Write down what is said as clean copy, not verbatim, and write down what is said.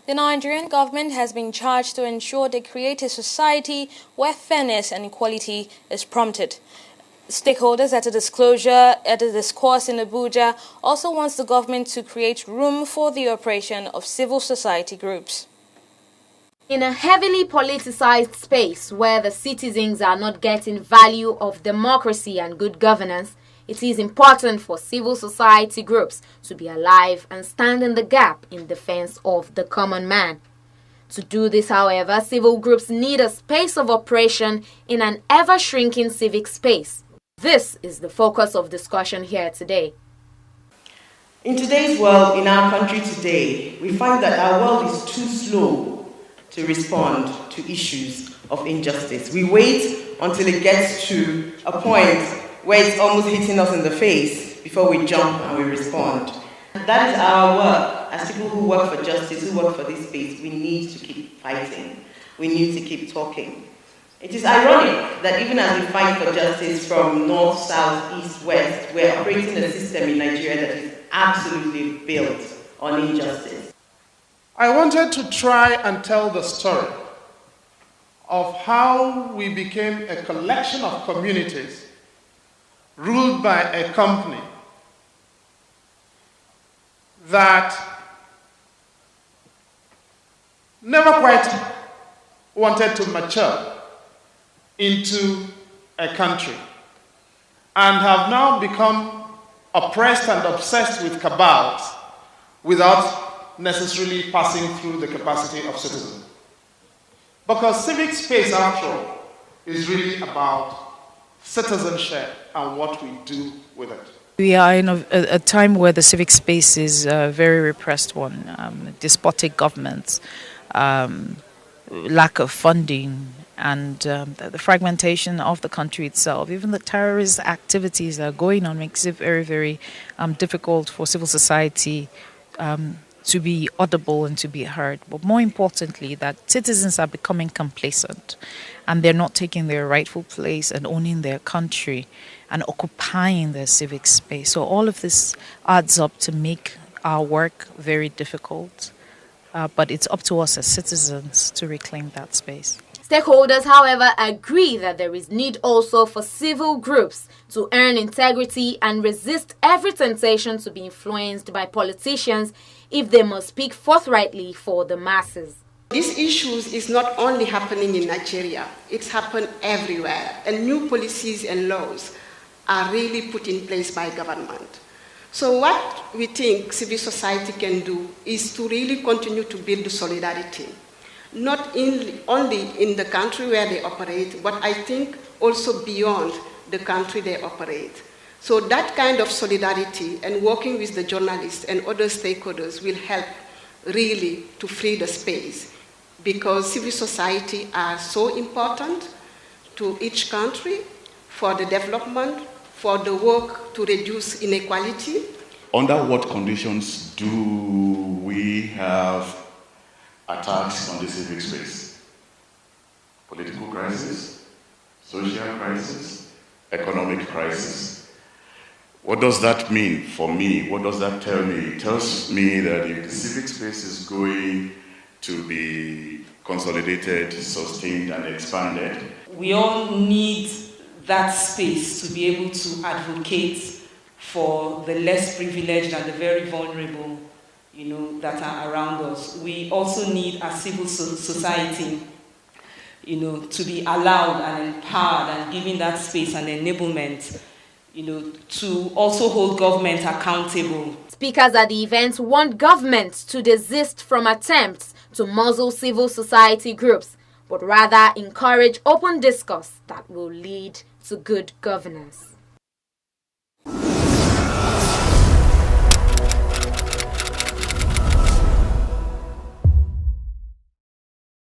The Nigerian government has been charged to ensure they create a society where fairness and equality is prompted. Stakeholders at a discourse in Abuja also wants the government to create room for the operation of civil society groups. In a heavily politicized space where the citizens are not getting value of democracy and good governance, it is important for civil society groups to be alive and stand in the gap in defense of the common man. To do this, however, civil groups need a space of operation in an ever-shrinking civic space. This is the focus of discussion here today. In today's world, in our country today, we find that our world is too slow to respond to issues of injustice. We wait until it gets to a point where it's almost hitting us in the face before we jump and we respond. That is our work. As people who work for justice, who work for this space, we need to keep fighting. We need to keep talking. It is ironic that even as we fight for justice from north, south, east, west, we're operating a system in Nigeria that is absolutely built on injustice. I wanted to try and tell the story of how we became a collection of communities ruled by a company that never quite wanted to mature into a country and have now become oppressed and obsessed with cabals without necessarily passing through the capacity of citizens. Because civic space, after all, is really about citizenship and what we do with it. We are in a time where the civic space is a very repressed one. Despotic governments, lack of funding, and the fragmentation of the country itself. Even the terrorist activities that are going on makes it very, very difficult for civil society to be audible and to be heard. But more importantly, that citizens are becoming complacent and they're not taking their rightful place and owning their country and occupying their civic space. So all of this adds up to make our work very difficult. But it's up to us as citizens to reclaim that space. Stakeholders, however, agree that there is need also for civil groups to earn integrity and resist every temptation to be influenced by politicians if they must speak forthrightly for the masses. These issues is not only happening in Nigeria, it's happened everywhere, and new policies and laws are really put in place by government. So what we think civil society can do is to really continue to build solidarity, not only in the country where they operate, but I think also beyond the country they operate. So that kind of solidarity and working with the journalists and other stakeholders will help really to free the space, because civil society are so important to each country for the development, for the work to reduce inequality. Under what conditions do we have attacks on the civic space? Political crisis, social crisis, economic crisis. What does that mean for me? What does that tell me? It tells me that if the civic space is going to be consolidated, sustained, and expanded, we all need that space to be able to advocate for the less privileged and the very vulnerable, that are around us. We also need a civil society, to be allowed and empowered and given that space and enablement, to also hold government accountable. Speakers at the event want government to desist from attempts to muzzle civil society groups, but rather encourage open discourse that will lead to good governance.